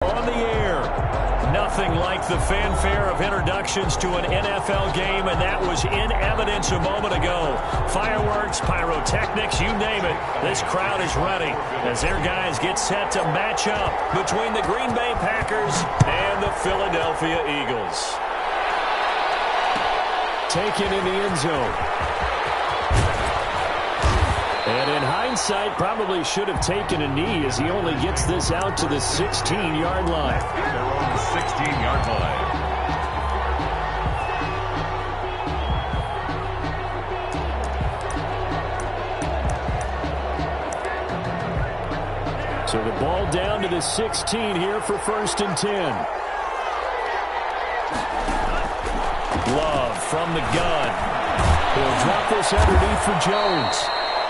On the air. Nothing like the fanfare of introductions to an NFL game, and that was in evidence a moment ago. Fireworks, pyrotechnics, you name it. This crowd is ready as their guys get set to match up between the Green Bay Packers and the Philadelphia Eagles. Taken in the end zone. And in hindsight, probably should have taken a knee as he only gets this out to the 16-yard line. Their own 16-yard line. So the ball down to the 16 here for 1st and 10. Love from the gun. He'll drop this underneath for Jones.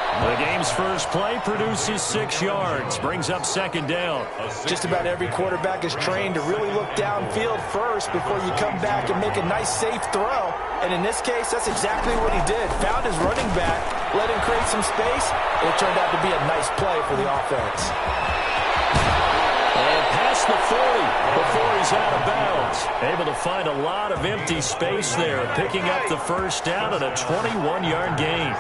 The game's first play produces 6 yards, brings up 2nd down. Just about every quarterback is trained to really look downfield first before you come back and make a nice, safe throw. And in this case, that's exactly what he did. Found his running back, let him create some space, and it turned out to be a nice play for the offense. And past the 40 before he's out of bounds. Able to find a lot of empty space there, picking up the 1st down and a 21-yard gain.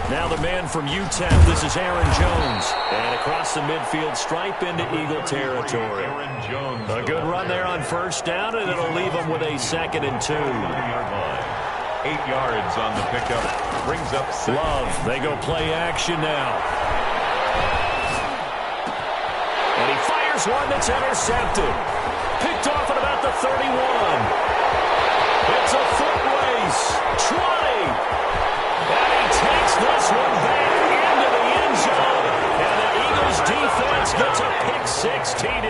Now the man from UTEP, this is Aaron Jones. And across the midfield stripe into Eagle territory. Aaron Jones. A good run there on 1st down, and it'll leave him with a 2nd and 2. 8 yards on the pickup. Brings up 6. Love, they go play action now. And he fires one that's intercepted. Picked off at about the 31. It's a foot race. 20. And he takes this one back into the end zone. And the Eagles defense gets a pick-6 TD.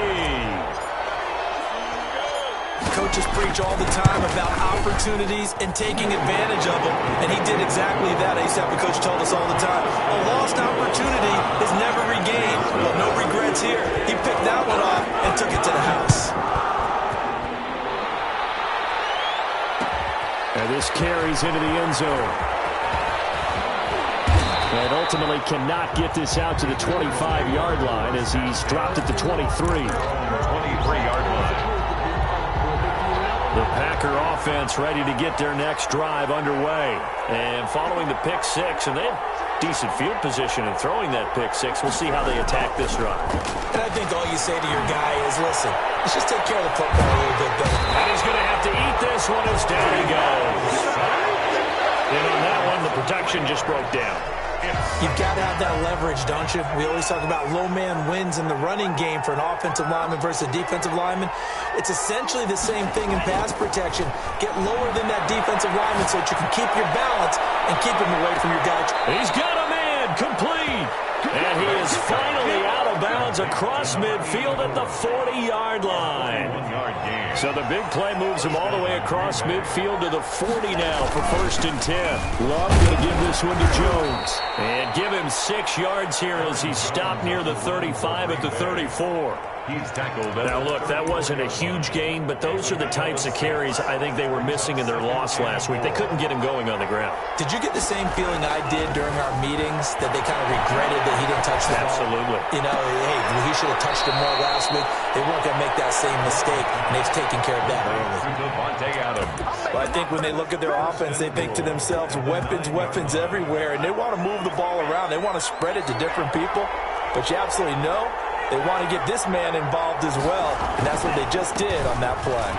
Coaches preach all the time about opportunities and taking advantage of them, and he did exactly that. I used to have a coach told us all the time, a lost opportunity is never regained. Well, no regrets here. He picked that one off and took it to the house. And this carries into the end zone. And ultimately cannot get this out to the 25-yard line as he's dropped at the 23. 23-yard line. The Packer offense ready to get their next drive underway. And following the pick-6, and they have decent field position in throwing that pick-6. We'll see how they attack this drive. And I think all you say to your guy is, listen, let's just take care of the football a little bit better. And he's going to have to eat this one as down he goes. And on that one, the protection just broke down. You've got to have that leverage, don't you? We always talk about low man wins in the running game for an offensive lineman versus a defensive lineman. It's essentially the same thing in pass protection. Get lower than that defensive lineman so that you can keep your balance and keep him away from your guy. He's got a man complete. And he is finally out of bounds across midfield at the 40-yard line. 1-yard gain. So the big play moves him all the way across midfield to the 40 now for 1st and 10. Love going to give this one to Jones. And give him 6 yards here as he's stopped near the 35 at the 34. He's tackled. Now, look, that wasn't a huge gain, but those are the types of carries I think they were missing in their loss last week. They couldn't get him going on the ground. Did you get the same feeling I did during our meetings, that they kind of regretted that he didn't touch the ball? Absolutely. You know, hey, he should have touched him more last week. They weren't going to make that same mistake, and they've taken care of that early. Davante Adams. Well, I think when they look at their offense, they think to themselves, weapons, weapons everywhere, and they want to move the ball around. They want to spread it to different people, but you absolutely know they want to get this man involved as well, and that's what they just did on that play.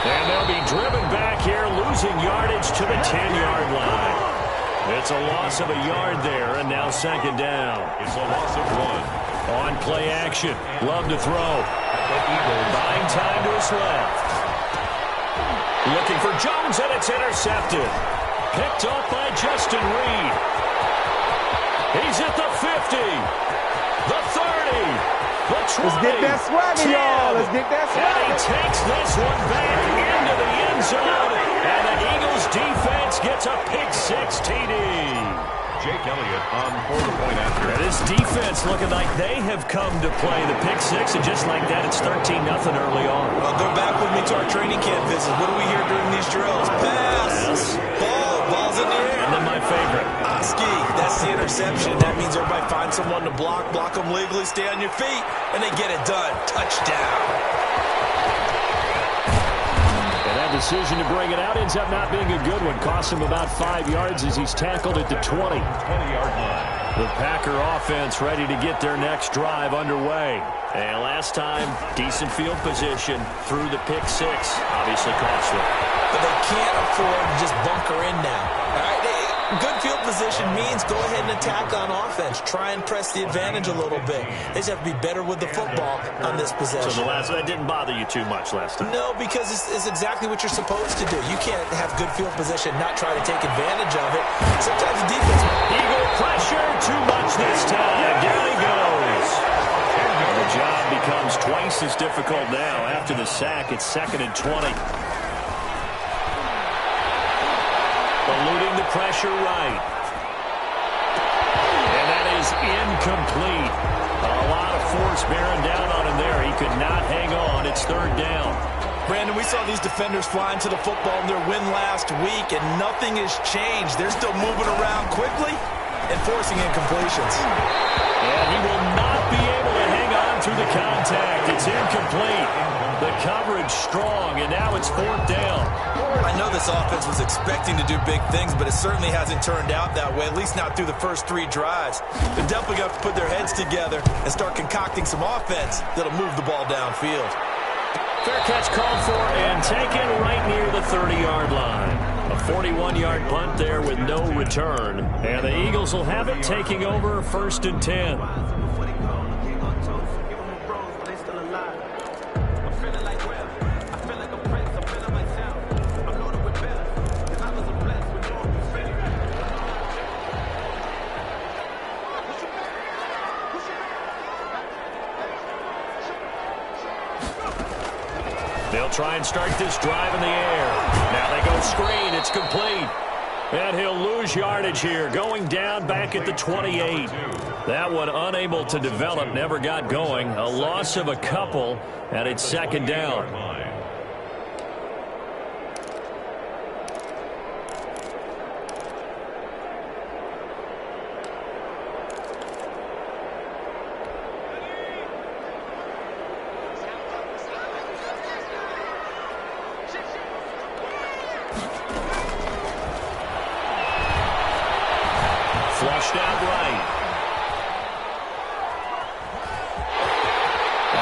And they'll be driven back here, losing yardage to the 10-yard line. It's a loss of a yard there, and now 2nd down. It's a loss of 1. On play action, Love to throw. Buying time to his left. Looking for Jones, and it's intercepted. Picked off by Justin Reed. He's at the 50. The 30, the 20, let's get that swagger, y'all. Let's get that swagger. And he takes this one back into the end zone. And the Eagles defense gets a pick-6 TD. Jake Elliott on for the point after. And this defense looking like they have come to play the pick-6. And just like that, it's 13-0 early on. Well, go back with me to our training camp visit. What do we hear during these drills? Pass. Ball's in the air. And then my favorite. Ski, that's the interception. That means everybody finds someone to block them legally, stay on your feet, and they get it done. Touchdown. And that decision to bring it out ends up not being a good one. Costs him about 5 yards as he's tackled at the 20-yard line. The Packer offense ready to get their next drive underway. And last time, decent field position through the pick six. Obviously costly. But they can't afford to just bunker in now. All right, good field position means go ahead and attack on offense. Try and press the advantage a little bit. They just have to be better with the football on this possession. So that didn't bother you too much last time? No, because it's exactly what you're supposed to do. You can't have good field position, not try to take advantage of it. Sometimes the defense... Eagle pressure, too much this time. Down he goes. The job becomes twice as difficult now. After the sack, it's 2nd and 20. Eluding the pressure right. And that is incomplete. A lot of force bearing down on him there. He could not hang on. It's 3rd down. Brandon, we saw these defenders flying to the football in their win last week, and nothing has changed. They're still moving around quickly and forcing incompletions. And he will not be able to hang on through the contact. It's incomplete. The coverage strong, and now it's 4th down. I know this offense was expecting to do big things, but it certainly hasn't turned out that way, at least not through the first 3 drives. They're definitely going to have to put their heads together and start concocting some offense that'll move the ball downfield. Fair catch called for and taken right near the 30-yard line. A 41-yard punt there with no return. And the Eagles will have it taking over 1st and 10. They'll try and start this drive in the air. Now they go screen. It's complete. And he'll lose yardage here. Going down back at the 28. That one unable to develop. Never got going. A loss of a couple. And it's 2nd down. Flushed out right.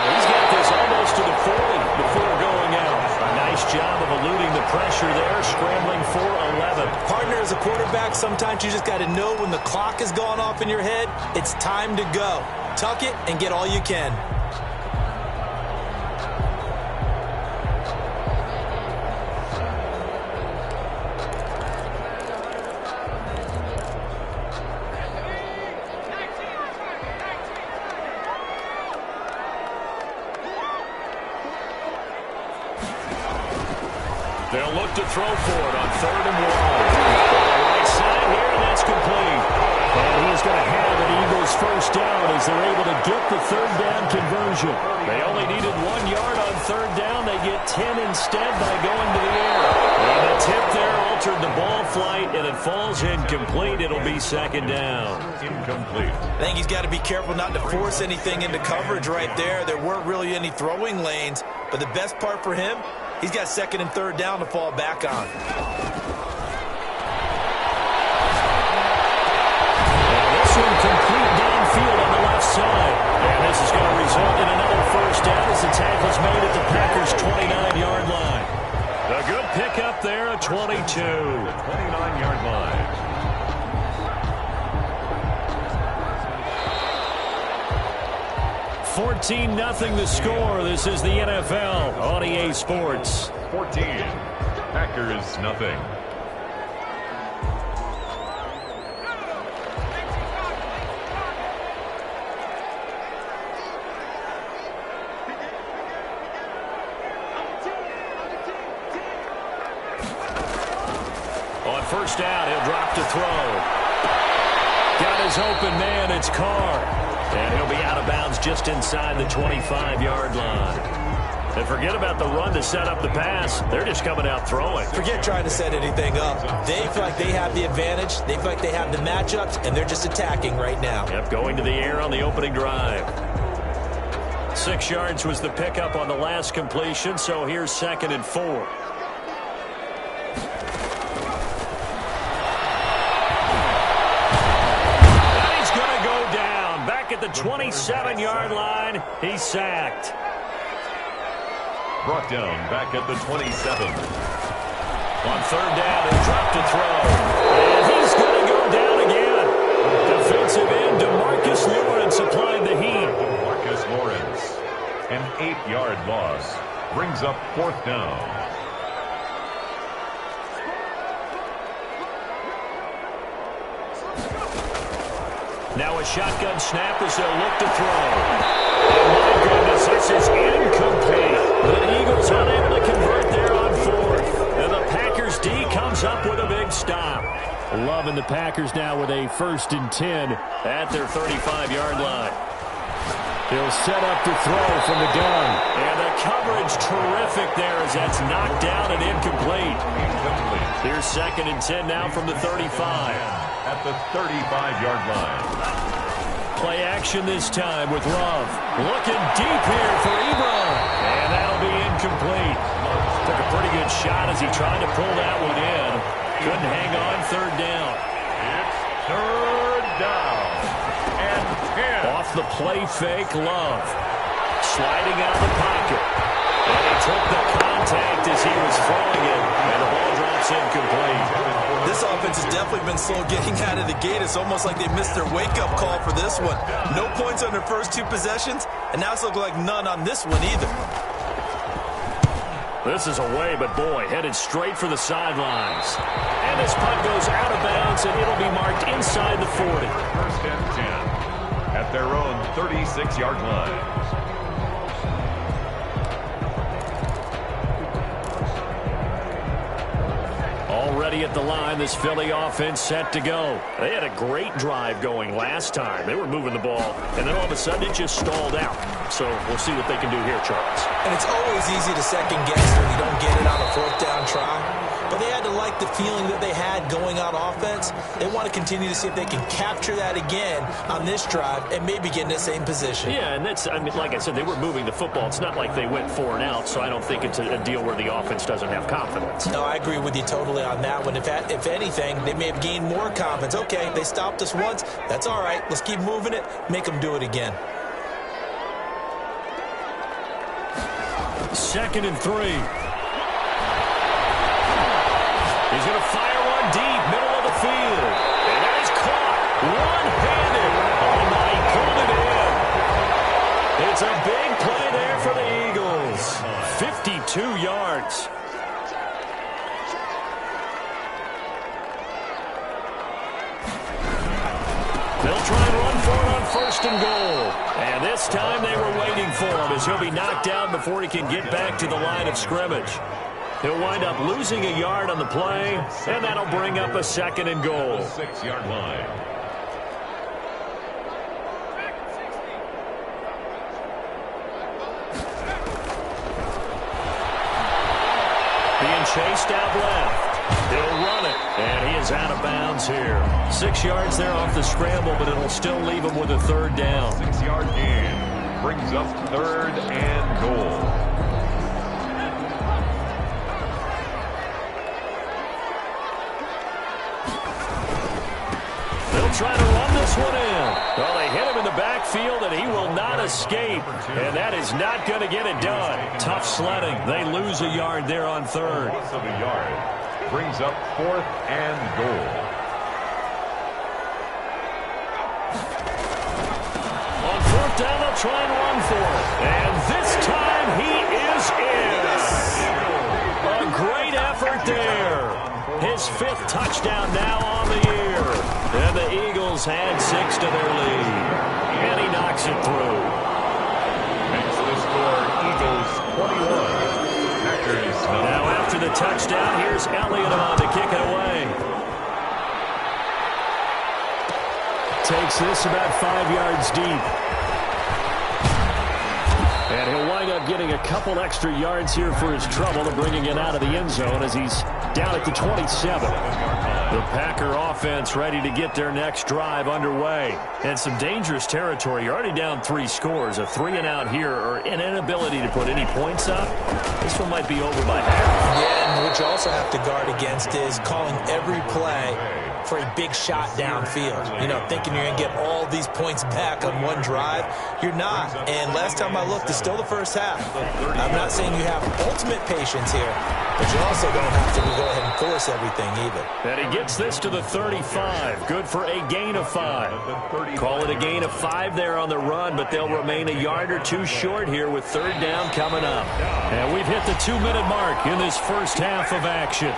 He's got this almost to the 40 before going out. A nice job of eluding the pressure there, scrambling for 11. Partner, as a quarterback, sometimes you just got to know when the clock has gone off in your head, it's time to go. Tuck it and get all you can. They'll look to throw for it on 3rd and 1. Right side here, and that's complete. And he's going to have an Eagles 1st down as they're able to get the 3rd down conversion. They only needed 1 yard on 3rd down. They get 10 instead by going to the air. And the tip there altered the ball flight, and it falls incomplete. It'll be 2nd down. Incomplete. I think he's got to be careful not to force anything into coverage right there. There weren't really any throwing lanes, but the best part for him, he's got 2nd and 3rd down to fall back on. And this one complete downfield on the left side. And this is going to result in another 1st down as the tackle's made at the Packers' 29-yard line. A good pickup there at 22. The 29-yard line. 14-0 the score. This is the NFL on EA Sports. 14. Packers nothing. On 1st down, he'll drop to throw. Got his open man. It's Carr. And he'll be out of bounds just inside the 25-yard line. And forget about the run to set up the pass. They're just coming out throwing. Forget trying to set anything up. They feel like they have the advantage. They feel like they have the matchups, and they're just attacking right now. Yep, going to the air on the opening drive. 6 yards was the pickup on the last completion, so here's 2nd and 4. And he's going to go down. Back at the 27-yard line, he's sacked. Brought down back at the 27. On 3rd down, he'll drop to throw. And he's going to go down again. Defensive end DeMarcus Lawrence applied the heat. Marcus Lawrence, an 8-yard loss, brings up 4th down. Now a shotgun snap as they'll look to throw. And my goodness, this is incomplete. The Eagles unable to convert there on 4th. And the Packers D comes up with a big stop. Loving the Packers now with a 1st and 10 at their 35-yard line. He'll set up to throw from the gun. And the coverage terrific there as that's knocked down and incomplete. Here's 2nd and 10 now from the 35. At the 35-yard line. Play action this time with Love. Looking deep here for Ebron. And that'll be incomplete. Took a pretty good shot as he tried to pull that one in. Couldn't hang on. 3rd down. It's 3rd down. And 10. Off the play fake, Love. Sliding out of the pocket. And he took the contact as he was throwing it. And the ball drops incomplete. This offense has definitely been slow getting out of the gate. It's almost like they missed their wake-up call for this one. No points on their first 2 possessions, and now it's looking like none on this one either. This is away, but boy, headed straight for the sidelines. And this punt goes out of bounds, and it'll be marked inside the 40. 1st and 10 at their own 36-yard line. Already at the line, this Philly offense set to go. They had a great drive going last time. They were moving the ball, and then all of a sudden it just stalled out. So we'll see what they can do here, Charles. And it's always easy to second-guess when you don't get it on a 4th down try. But they had to like the feeling that they had going on offense. They want to continue to see if they can capture that again on this drive and maybe get in the same position. Yeah, and that's, I mean, like I said, they were moving the football. It's not like they went 4 and out, so I don't think it's a deal where the offense doesn't have confidence. No, I agree with you totally on that one. If anything, they may have gained more confidence. Okay, they stopped us once. That's all right. Let's keep moving it. Make them do it again. 2nd and 3. He's going to fire one deep, middle of the field. And that is caught one-handed. Oh, my, he pulled it in. It's a big play there for the Eagles. 52 yards. They'll try and run for it on 1st and goal. And this time they were waiting for him as he'll be knocked down before he can get back to the line of scrimmage. He'll wind up losing a yard on the play, and that'll bring up a 2nd and goal. 6-yard line. Being chased out left. He'll run it, and he is out of bounds here. 6 yards there off the scramble, but it'll still leave him with a 3rd down. 6-yard gain brings up 3rd and goal. Trying to run this one in. Well, they hit him in the backfield, and he will not escape. And that is not going to get it done. Tough sledding. They lose a yard there on 3rd. Loss of a yard brings up 4th and goal. On 4th down, they'll try and run for it. And this time, he is in. A great effort there. His 5th touchdown now on the year. And the Eagles had 6 to their lead. And he knocks it through. Makes the score Eagles 21. Packers now after the touchdown, here's Elliott on to kick it away. Takes this about 5 yards deep. And he'll wind up getting a couple extra yards here for his trouble and bringing it out of the end zone as he's down at the 27. The Packer offense ready to get their next drive underway. And some dangerous territory. You're already down 3 scores. A 3-and-out here or an inability to put any points up. This one might be over by half. Yeah, and what you also have to guard against is calling every play for a big shot downfield. You know, thinking you're going to get all these points back on one drive. You're not. And last time I looked, it's still the first half. I'm not saying you have ultimate patience here, but you also don't have to go ahead and force everything either. And he gets this to the 35. Good for a gain of 5. Call it a gain of 5 there on the run, but they'll remain a yard or 2 short here with third down coming up. And we've hit the 2-minute mark in this first half of action.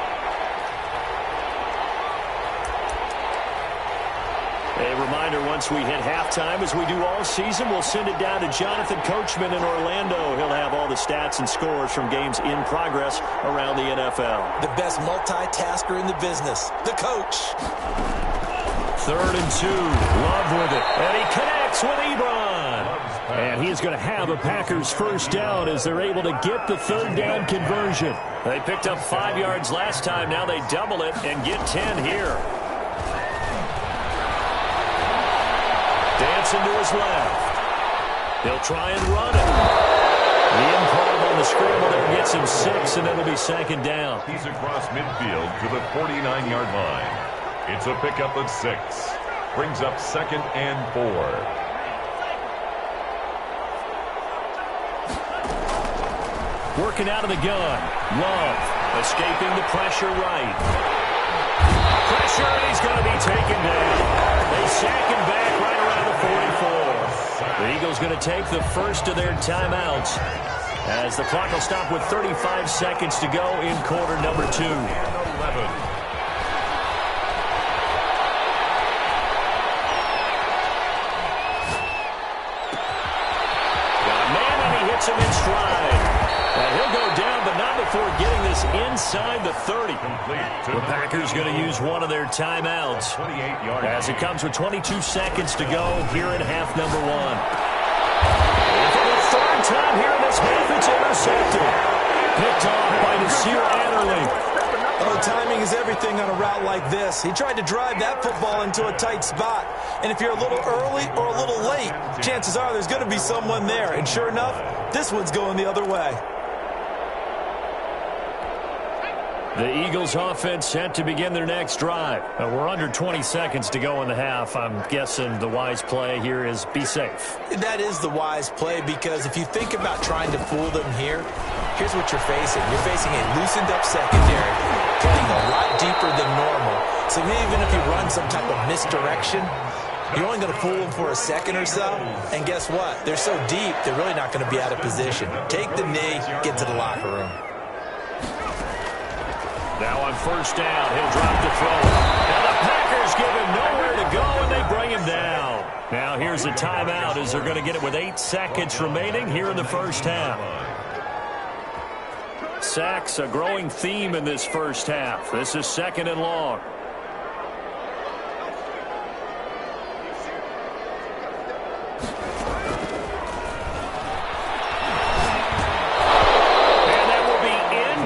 A reminder, once we hit halftime, as we do all season, we'll send it down to Jonathan Coachman in Orlando. He'll have all the stats and scores from games in progress around the NFL. The best multitasker in the business, the coach. 3rd and 2. Love with it. And he connects with Ebron. And he is going to have a Packers first down as they're able to get the third down conversion. They picked up 5 yards last time. Now they double it and get 10 here. Dancing to his left. He'll try and run it. The improv on the scramble there gets him 6, and it'll be second down. He's across midfield to the 49-yard line. It's a pickup of 6. Brings up 2nd and 4. Working out of the gun. Love escaping the pressure right. Pressure, and he's going to be taken down. They sack him back right around the 44. The Eagles going to take the first of their timeouts as the clock will stop with 35 seconds to go in quarter number 2. Him in stride. And he'll go down, but not before getting this inside the 30. The Packers going to use one of their timeouts as it comes with 22 seconds to go here in half number 1. And for the 3rd time here in this half, it's intercepted. Picked off by Nasir Adderley. Oh, timing is everything on a route like this. He tried to drive that football into a tight spot. And if you're a little early or a little late, chances are there's going to be someone there. And sure enough, this one's going the other way. The Eagles offense set to begin their next drive. We're under 20 seconds to go in the half. I'm guessing the wise play here is be safe. That is the wise play, because if you think about trying to fool them here, here's what you're facing. You're facing a loosened up secondary, playing a lot deeper than normal. So even if you run some type of misdirection, you're only going to fool them for a second or so. And guess what? They're so deep, they're really not going to be out of position. Take the knee, get to the locker room. Now on first down, he'll drop the throw. Now the Packers give him nowhere to go, and they bring him down. Now here's a timeout as they're going to get it with 8 seconds remaining here in the first half. Sacks, a growing theme in this first half. This is 2nd and long.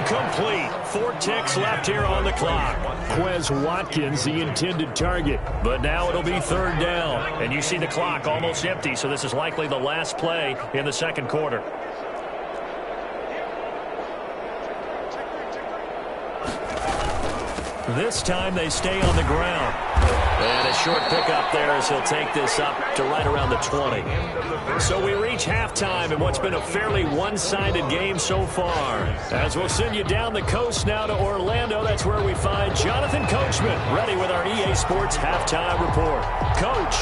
Complete. 4 ticks left here on the clock. Quez Watkins, the intended target. But now it'll be 3rd down. And you see the clock almost empty, so this is likely the last play in the second quarter. This time they stay on the ground. And a short pickup there as he'll take this up to right around the 20. So we reach halftime in what's been a fairly one-sided game so far. As we'll send you down the coast now to Orlando, that's where we find Jonathan Coachman, ready with our EA Sports halftime report. Coach,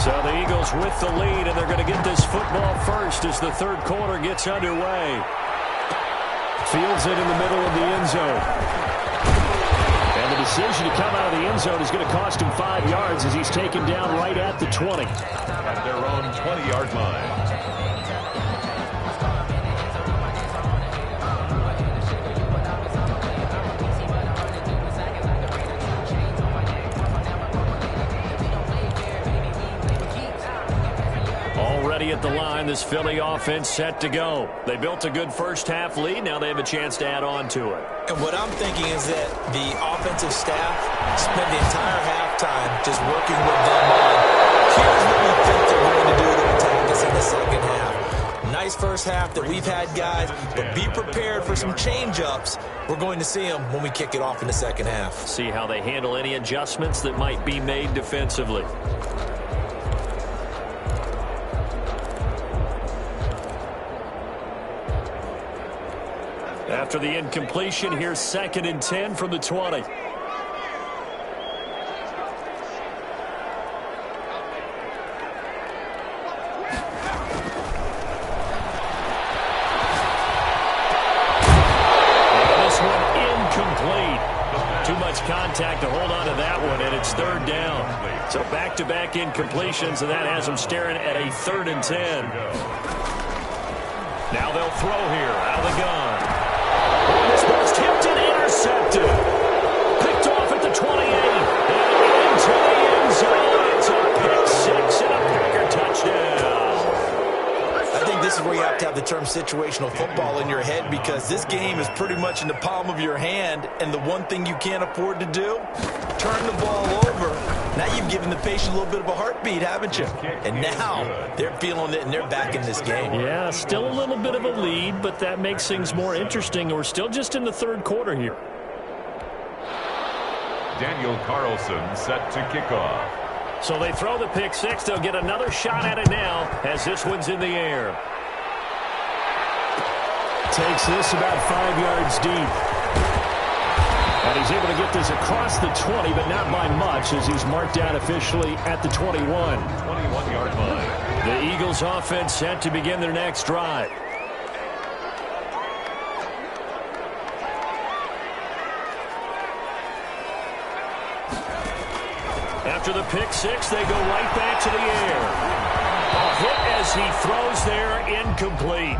so the Eagles with the lead, and they're going to get this football first as the 3rd quarter gets underway. Fields it in the middle of the end zone. And the decision to come out of the end zone is going to cost him 5 yards as he's taken down right at the 20. At their own 20-yard line. Already at the line, this Philly offense set to go. They built a good first-half lead. Now they have a chance to add on to it. And what I'm thinking is that the offensive staff spent the entire halftime just working with them on, here's what we think they're going to do to attack us in the second half. Nice first half that we've had, guys, but be prepared for some change-ups. We're going to see them when we kick it off in the second half. See how they handle any adjustments that might be made defensively. After the incompletion, here's 2nd and 10 from the 20. Too much contact to hold on to that one, and it's 3rd down. So back-to-back incompletions, and that has them staring at a 3rd and 10. Now they'll throw here out of the gun. This ball's tipped and intercepted. Picked off at the 28. And into the end zone. It's a pick six and a Packer touchdown. I think this is where you have to have the term situational football in your head, because this game is pretty much in the palm of your hand, and the one thing you can't afford to do, turn the ball over. Now you've given the patient a little bit of a heartbeat, haven't you? And now they're feeling it, and they're back in this game. Yeah, still a little bit of a lead, but that makes things more interesting. We're still just in the 3rd quarter here. Daniel Carlson set to kick off. So they throw the pick six. They'll get another shot at it now as this one's in the air. Takes this about 5 yards deep. And he's able to get this across the 20, but not by much, as he's marked out officially at the 21. 21-yard line. The Eagles offense set to begin their next drive. After the pick six, they go right back to the air. A hit as he throws there, incomplete.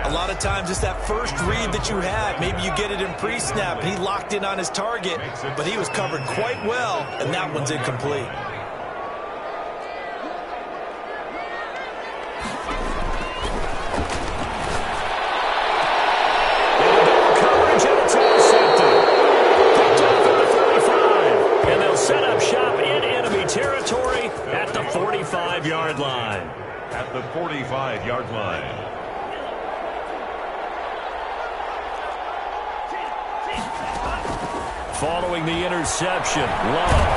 A lot of times it's that first read that you have. Maybe you get it in pre-snap, and he locked in on his target, but he was covered quite well, and that one's incomplete. Coverage, and it's intercepted. Picked off at the 45, and they'll set up shop in enemy territory at the 45-yard line. At the 45-yard line. Following the interception, Love.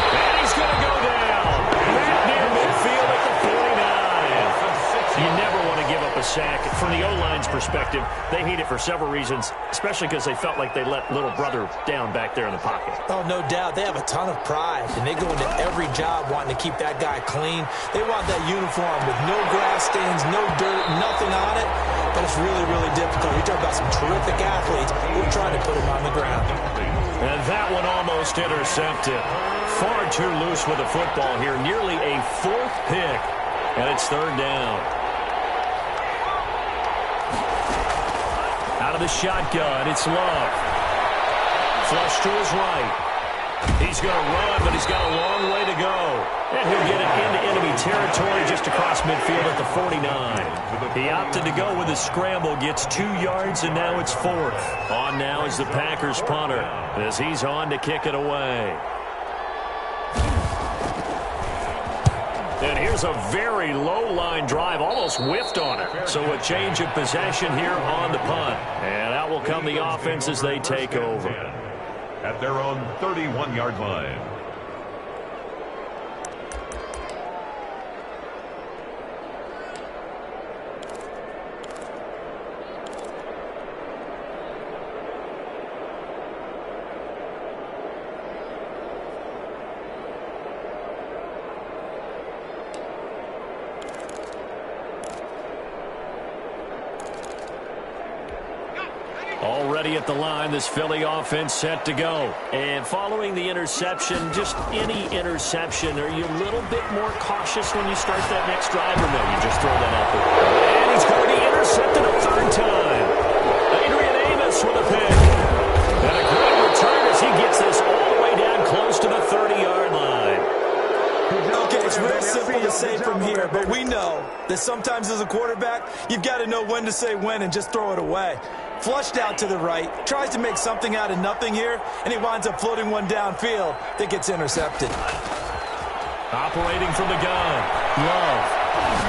And he's going to go down. Back near midfield at the 49. You never want to give up a sack. From the O-line's perspective, they hate it for several reasons, especially because they felt like they let little brother down back there in the pocket. Oh, no doubt. They have a ton of pride, and they go into every job wanting to keep that guy clean. They want that uniform with no grass stains, no dirt, nothing on it. But it's really, really difficult. You're talking about some terrific athletes. We're trying to put him on the ground. And that one almost intercepted. Far too loose with the football here. Nearly a 4th pick. And it's 3rd down. Out of the shotgun, it's Love. Flush to his right. He's going to run, but he's got a long way to go. And he'll get it into enemy territory just across midfield at the 49. He opted to go with a scramble, gets 2 yards, and now it's 4th. On now is the Packers punter as he's on to kick it away. And here's a very low-line drive, almost whiffed on it. So a change of possession here on the punt. And out will come the offense as they take over. At their own 31-yard line. Already at the line, this Philly offense set to go. And following the interception, just any interception, are you a little bit more cautious when you start that next drive, or no? You just throw that out there. And he's going to be intercepted a 3rd time. Adrian Amos with a pick. And a great return as he gets this all the way down close to the 30-yard line. Okay, It's real simple to say from here, but we know that sometimes as a quarterback, you've got to know when to say when and just throw it away. Flushed out to the right, tries to make something out of nothing here, and he winds up floating one downfield that gets intercepted. Operating from the gun, Love.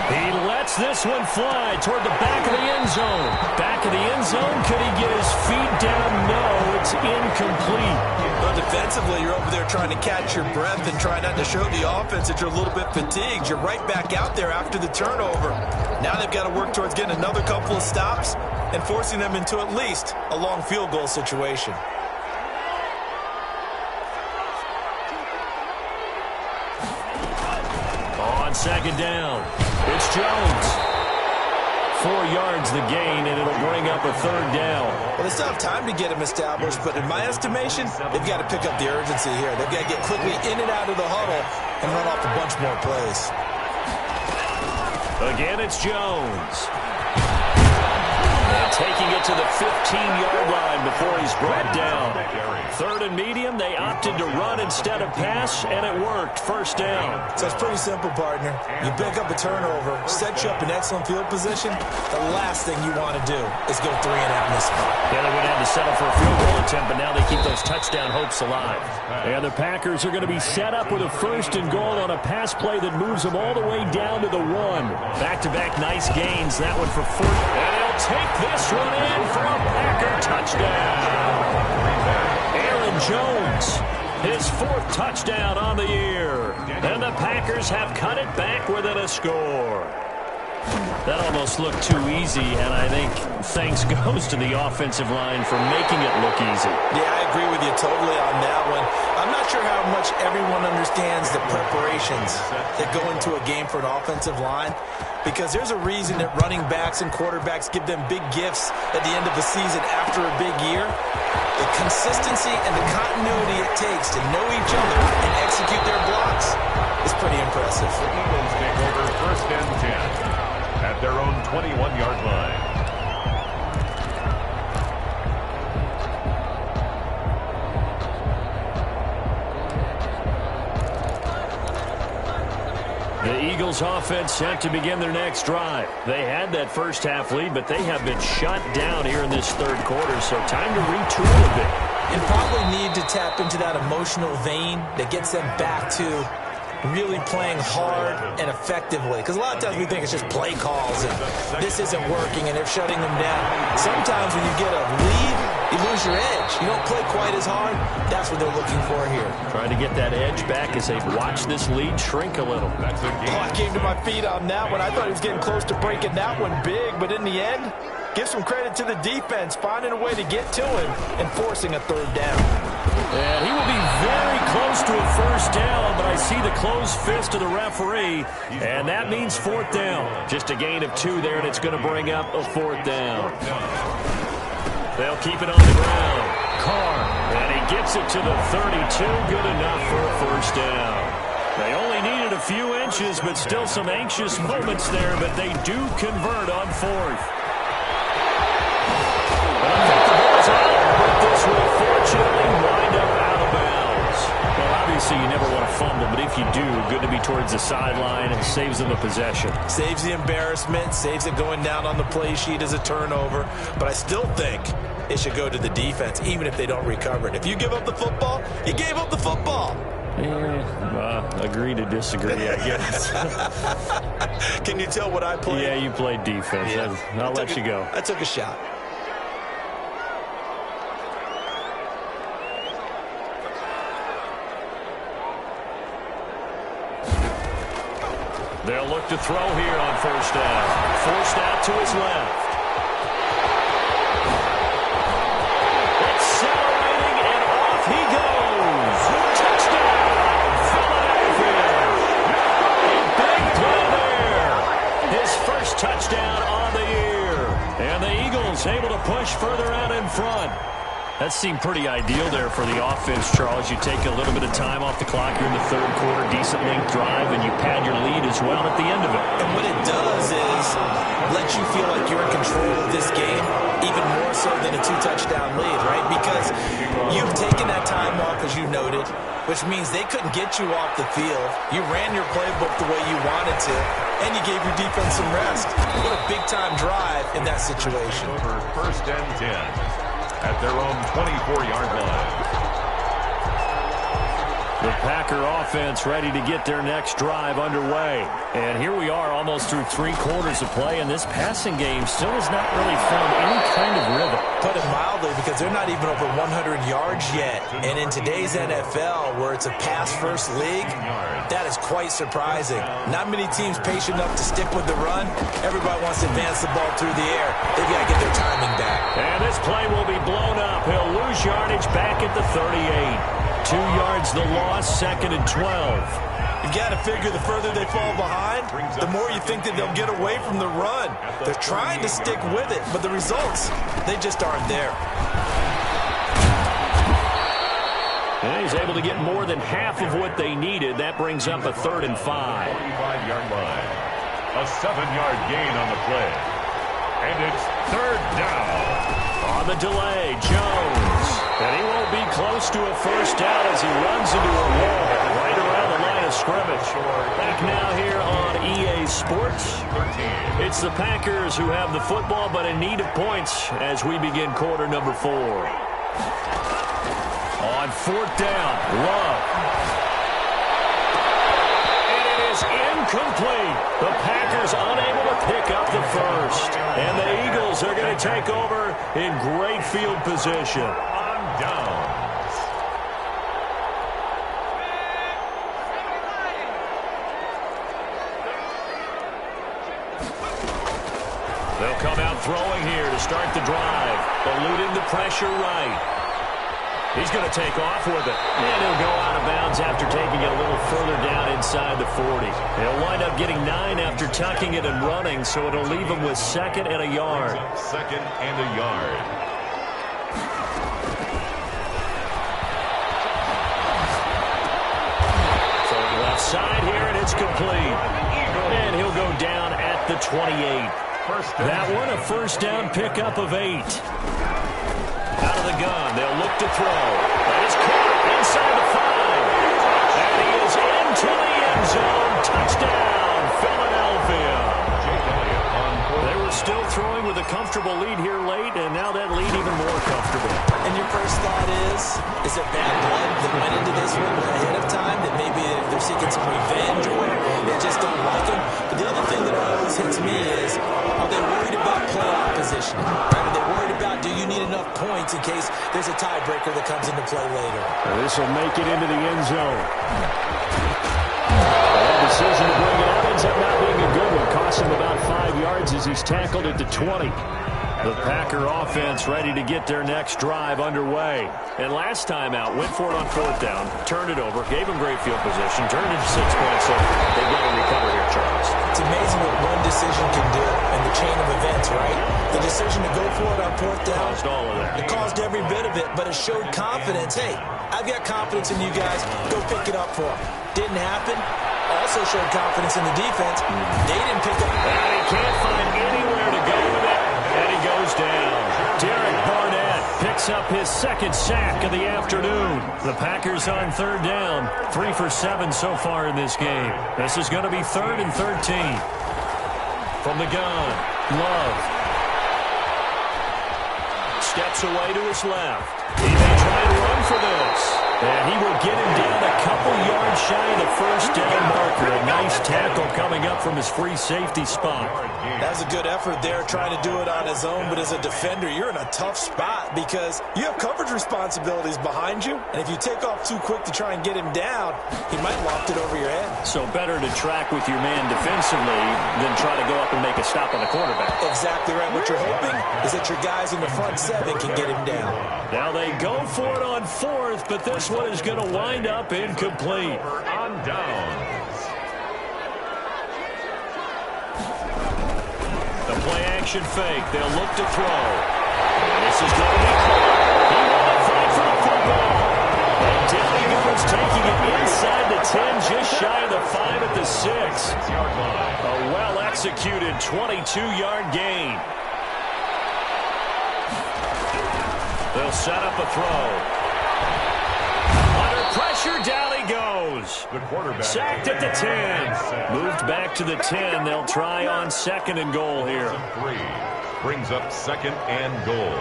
He lets this one fly toward the back of the end zone. Back of the end zone, could he get his feet down? No, it's incomplete. Well, defensively, you're over there trying to catch your breath and try not to show the offense that you're a little bit fatigued. You're right back out there after the turnover. Now they've got to work towards getting another couple of stops and forcing them into at least a long field goal situation. On second down, it's Jones. 4 yards the gain, and it'll bring up a third down. Well, they still have time to get him established, but in my estimation, they've got to pick up the urgency here. They've got to get quickly in and out of the huddle and run off a bunch more plays. Again, it's Jones. And taking it to the 15-yard line before he's brought down. Third and medium, they opted to run instead of pass, and it worked. First down. So it's pretty simple, partner. You pick up a turnover, set you up in excellent field position. The last thing you want to do is go 3 and out in this spot. Yeah, they went down to settle for a field goal attempt, but now they keep those touchdown hopes alive. And the Packers are going to be set up with a first and goal on a pass play that moves them all the way down to the 1. Back-to-back nice gains. That one for 4. And they'll take this one in for a Packer touchdown. Aaron Jones, his 4th touchdown on the year. And the Packers have cut it back within a score. That almost looked too easy, and I think thanks goes to the offensive line for making it look easy. Yeah, I agree with you totally on that one. I'm not sure how much everyone understands the preparations that go into a game for an offensive line, because there's a reason that running backs and quarterbacks give them big gifts at the end of the season after a big year. The consistency and the continuity it takes to know each other and execute their blocks is pretty impressive. The Eagles take over first and 10 at their own 21-yard line. The Eagles offense set to begin their next drive. They had that first half lead, but they have been shut down here in this third quarter, so time to retool a bit. And probably need to tap into that emotional vein that gets them back to really playing hard and effectively. Because a lot of times we think it's just play calls and this isn't working and they're shutting them down. Sometimes when you get a lead, you lose your edge. You don't play quite as hard. That's what they're looking for here. Trying to get that edge back as they watch this lead shrink a little. I came to my feet on that one. I thought he was getting close to breaking that one big, but in the end, give some credit to the defense, finding a way to get to him and forcing a third down. And he will be very close to a first down, but I see the closed fist of the referee, and that means 4th down. Just a gain of 2 there, and it's going to bring up a 4th down. They'll keep it on the ground. Carr, and he gets it to the 32. Good enough for a first down. They only needed a few inches, but still some anxious moments there, but they do convert on 4th. And I think the ball's out, but this will fortunately wind up out of bounds. Well, obviously you never want to fumble, but if you do, good to be towards the sideline and saves them a possession. Saves the embarrassment, saves it going down on the play sheet as a turnover, but I still think it should go to the defense, even if they don't recover it. If you give up the football, you gave up the football. Agree to disagree, I guess. Can you tell what I played? Yeah, you played defense. Yeah. I'll let you go. I took a shot. They'll look to throw here on first down. Forced out to his left. Accelerating, and off he goes. Touchdown, Philadelphia. A big play there. His first touchdown on the year. And the Eagles able to push further out in front. That seemed pretty ideal there for the offense, Charles. You take a little bit of time off the clock here in the third quarter, decent length drive, and you pad your lead as well at the end of it. And what it does is let you feel like you're in control of this game, even more so than a 2-touchdown lead, right? Because you've taken that time off, as you noted, which means they couldn't get you off the field. You ran your playbook the way you wanted to, and you gave your defense some rest. What a big-time drive in that situation. Over 1st and 10 at their own 24-yard line. The Packer offense ready to get their next drive underway. And here we are almost through 3 quarters of play, and this passing game still has not really found any kind of rhythm. Put it mildly, because they're not even over 100 yards yet. And in today's NFL, where it's a pass-first league, that is quite surprising. Not many teams patient enough to stick with the run. Everybody wants to advance the ball through the air. They've got to get their timing back. And this play will be blown up. He'll lose yardage back at the 38. 2 yards the loss, 2nd and 12. You've got to figure the further they fall behind, the more you think that they'll get away from the run. They're trying to stick with it, but the results, they just aren't there. And he's able to get more than half of what they needed. That brings up a 3rd and 5. 45-yard line. A 7-yard gain on the play. And it's 3rd down. On the delay, Jones. And he won't be close to a first down as he runs into a wall right around the line of scrimmage. Back now here on EA Sports. It's the Packers who have the football, but in need of points as we begin quarter number 4. On 4th down, Love. And it is incomplete. The Packers unable to pick up the first. And the Eagles are going to take over in great field position. On downs. They'll come out throwing here to start the drive. Eluding the pressure right. He's going to take off with it. And he'll go out of bounds after taking it a little further down inside the 40. He'll wind up getting 9 after tucking it and running, so it'll leave him with 2nd and a yard. 2nd and a yard. Throwing left side here, and it's complete. And he'll go down at the 28. That one, a first down pickup of 8. Out of the gun, they'll look to throw. That is caught inside the 5. And he is into the end zone. Touchdown, Philadelphia. They were still throwing with a comfortable lead here late, and now that lead even more comfortable. And your first thought is there bad blood that went into this one ahead of time, that maybe they're seeking some revenge or they just don't like him? But the other thing that always hits me is, are they worried about playoff position? Right? Are they worried about, do you need enough points in case there's a tiebreaker that comes into play later? This will make it into the end zone. That decision to bring it out ends up not being a good one. Cost him about 5 yards as he's tackled at the 20. The Packer offense ready to get their next drive underway. And last time out, went for it on 4th down, turned it over, gave them great field position, turned it into 6 points, so they've got to recover here, Charles. It's amazing what one decision can do in the chain of events, right? The decision to go for it on 4th down. Caused all of that. It caused every bit of it, but it showed confidence. Hey, I've got confidence in you guys. Go pick it up for them. Didn't happen. Also showed confidence in the defense. They didn't pick up. And he can't find anywhere to go with it. And he goes down. Derek Barnett picks up his 2nd sack of the afternoon. The Packers on 3rd down. 3 for 7 so far in this game. This is going to be 3rd and 13. From the gun, Love. Steps away to his left. He may try and run for this. And he will get him down a couple yards shy of the first down marker. A nice tackle coming up from his free safety spot. That was a good effort there, trying to do it on his own. But as a defender, you're in a tough spot because you have coverage responsibilities behind you. And if you take off too quick to try and get him down, he might loft it over your head. So better to track with your man defensively than try to go up and make a stop on the quarterback. Exactly right. What you're hoping is that your guys in the front 7 can get him down. Now they go for it on 4th, but this one is going to wind up incomplete. On downs. The play-action fake. They'll look to throw. And this is going to be caught. He won't fight for the football. And down he goes, taking it inside the 10, just shy of the 5 at the 6. A well-executed 22-yard gain. They'll set up a throw. Under pressure. pressure, down he goes. The quarterback. Sacked at the 10. Moved back to the 10. They'll try on 2nd and goal here. 3 brings up 2nd and goal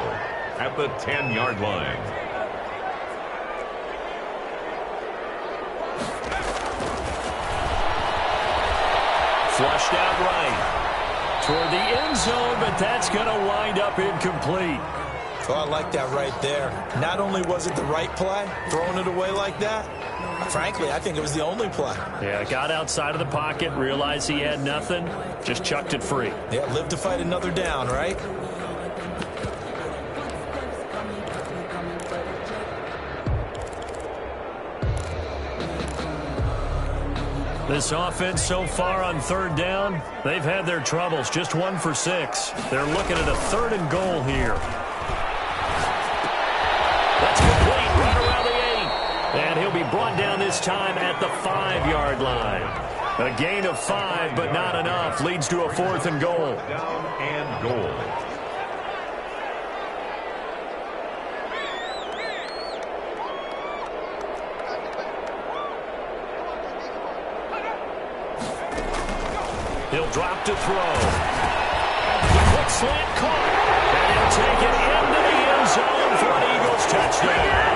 at the 10-yard line. Flushed out right toward the end zone, but that's going to wind up incomplete. Oh, I like that right there. Not only was it the right play, throwing it away like that, frankly, I think it was the only play. Yeah, got outside of the pocket, realized he had nothing, just chucked it free. Yeah, live to fight another down, right? This offense so far on 3rd down, they've had their troubles. Just 1 for 6. They're looking at a 3rd and goal here. That's complete, right around the 8. And he'll be brought down this time at the 5-yard line. A gain of 5, but not enough. Leads to a 4th and goal. Down and goal. He'll drop to throw. The quick slant caught. And he'll take it into the end zone for an Eagles touchdown.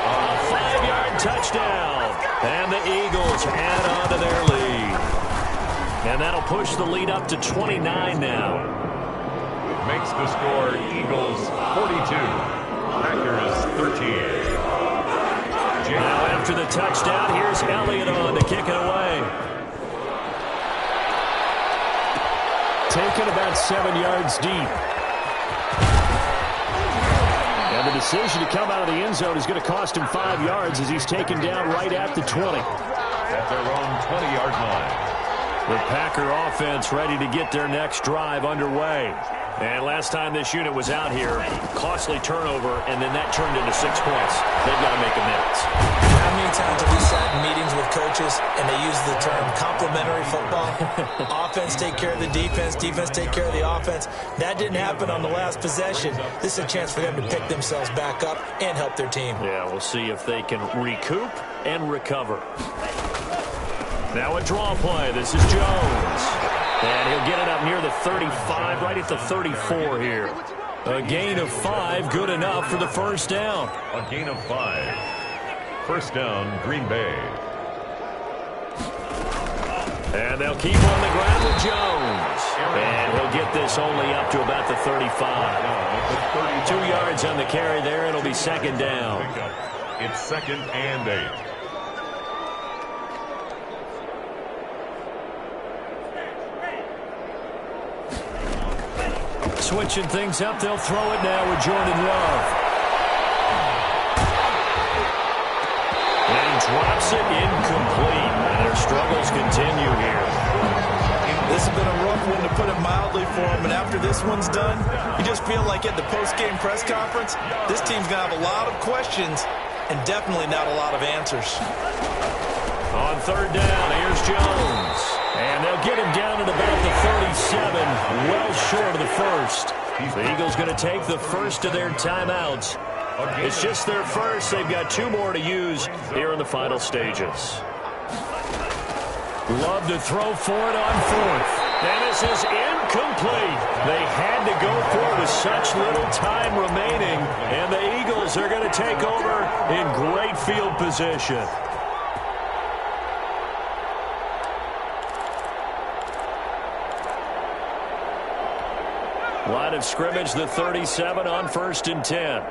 A 5-yard touchdown. And the Eagles add on to their lead. And that'll push the lead up to 29 now. Makes the score Eagles 42. Packers 13. Now after the touchdown, here's Elliott on to kick it away. Taken about 7 yards deep. And the decision to come out of the end zone is going to cost him 5 yards as he's taken down right at the 20. At their own 20-yard line. The Packer offense ready to get their next drive underway. And last time this unit was out here, costly turnover, and then that turned into 6 points. They've got to make amends. How many times have we sat in meetings with coaches and they use the term complementary football? Offense take care of the defense, defense take care of the offense. That didn't happen on the last possession. This is a chance for them to pick themselves back up and help their team. Yeah, we'll see if they can recoup and recover. Now a draw play. This is Jones. And he'll get it up near the 35, right at the 34 here. A gain of 5, good enough for the first down. A gain of 5. First down, Green Bay. And they'll keep on the ground with Jones. And he'll get this only up to about the 35. 2 yards on the carry there. It'll be 2nd down. It's 2nd and 8. Switching things up, they'll throw it now with Jordan Love. And he drops it incomplete. And their struggles continue here. This has been a rough one, to put it mildly, for him. And after this one's done, you just feel like at the post-game press conference, this team's going to have a lot of questions and definitely not a lot of answers. On 3rd down, here's Jones. And they'll get him down at about the 37, well short of the first. The Eagles going to take the first of their timeouts. It's just their first. They've got 2 more to use here in the final stages. Love to throw for it on 4th. And this is incomplete. They had to go for it with such little time remaining. And the Eagles are going to take over in great field position. Line of scrimmage, the 37 on 1st and 10.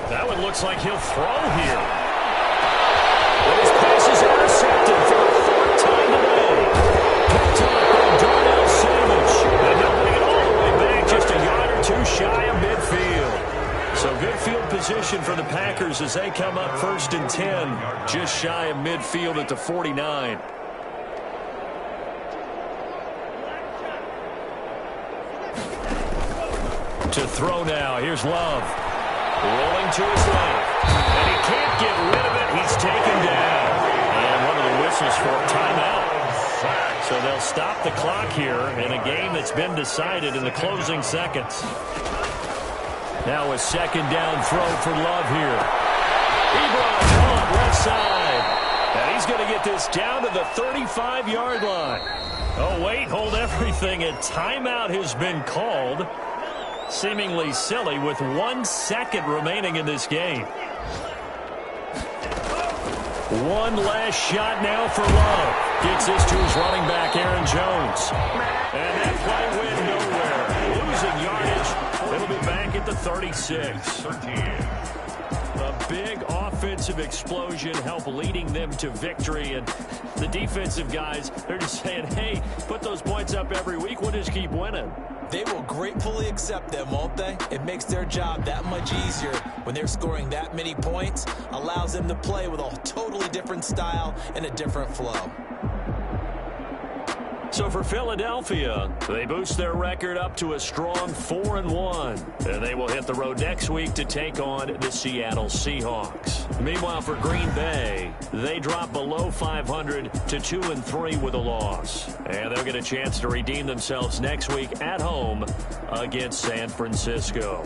That one looks like he'll throw here. But his pass is intercepted for the 4th time today. Picked up by Darnell Savage. And they'll bring it all the way back, just a yard or 2 shy of midfield. So good field position for the Packers as they come up 1st and 10, just shy of midfield at the 49. To throw now. Here's Love. Rolling to his left. And he can't get rid of it. He's taken down. And one of the whistles for a timeout. So they'll stop the clock here in a game that's been decided in the closing seconds. Now a second down throw for Love here. Ebron caught left side. And he's going to get this down to the 35-yard line. Oh, wait, hold everything. A timeout has been called. Seemingly silly with 1 second remaining in this game. One last shot now for Love. Gets this to his running back, Aaron Jones. And that play went nowhere. Losing yardage. It'll be back at the 36. 13. A big offensive explosion helped leading them to victory. And the defensive guys, they're just saying, hey, put those points up every week. We'll just keep winning. They will gratefully accept them, won't they? It makes their job that much easier when they're scoring that many points. Allows them to play with a totally different style and a different flow. So for Philadelphia, they boost their record up to a strong 4-1. And they will hit the road next week to take on the Seattle Seahawks. Meanwhile, for Green Bay, they drop below 500 to 2-3 with a loss. And they'll get a chance to redeem themselves next week at home against San Francisco.